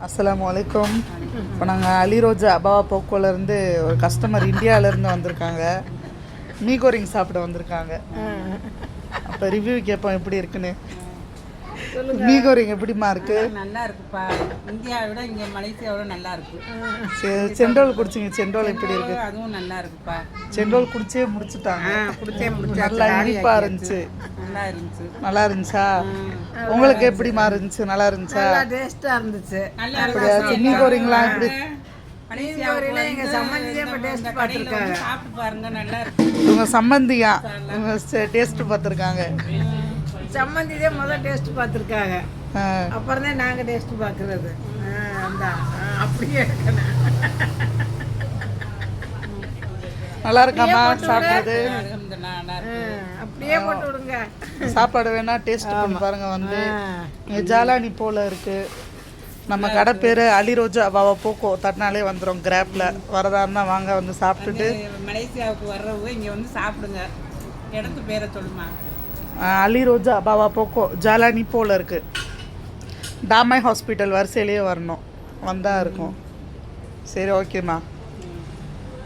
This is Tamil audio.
அஸ்ஸலாமு அலைக்கும். இப்போ நாங்கள் அலிரோஜா அபாவா போக்கோலேருந்து ஒரு கஸ்டமர் இந்தியாவிலேருந்து வந்திருக்காங்க. மீகோரிங் சாப்பிட வந்திருக்காங்க. அப்போ ரிவ்யூ கேட்போம் எப்படி இருக்குன்னு. மீகோரிங் எப்படிமா இருக்கு? நல்லா இருக்குப்பா. இந்தியாவை விட இங்கே மலேசியாவோட நல்லா இருக்கு. சரி, செண்டோல் குடிச்சிங்க. செண்டோல் எப்படி இருக்கு? அதுவும் நல்லா இருக்குப்பா. செண்டோல் குடிச்சே முடிச்சுட்டாங்க. நல்லா இனிப்பா இருந்துச்சு. நல்லா இருந்துச்சு. நல்லா இருந்துச்சா? உங்களுக்கு எப்படிமா இருந்துச்சு? நல்லா இருந்துச்சா? டேஸ்டா இருந்துச்சு. அப்படியா? மீகோரிங்லாம் எப்படி? எங்க சம்மந்தியே டேஸ்ட் பார்த்துருக்காங்க. சாப்பிட்டு பாருங்க, நல்லா இருக்கு. இவங்க சம்மந்தியா இவங்க டேஸ்ட் பார்த்துருக்காங்க. சம்மந்தியே முதல் டேஸ்ட் பார்த்துருக்காங்க. அப்புறம் தான் நாங்கள் டேஸ்ட் பார்க்குறது. அப்படியே நல்லா இருக்காமா சாப்பிட்றது? அப்படியே போட்டு விடுங்க. சாப்பாடு வேணா டேஸ்ட் பண்ணி பாருங்க. வந்து ஜாலானி போல இருக்கு. நம்ம கடை பேர் அலிரோஜா அபாவா போக்கோ. தட்டினாலே வந்துடும். கிராப்பில் வரதாருன்னா வாங்க, வந்து சாப்பிட்டுட்டு. மலேசியாவுக்கு வர்றவங்க இங்கே வந்து சாப்பிடுங்க. இடத்து பேரை சொல்லுமா? அலிரோஜா அபாவா போக்கோ ஜாலானி போல இருக்குது. தாமாய் ஹாஸ்பிட்டல் வரிசையிலேயே வரணும். வந்தால் இருக்கும். சரி, ஓகேம்மா.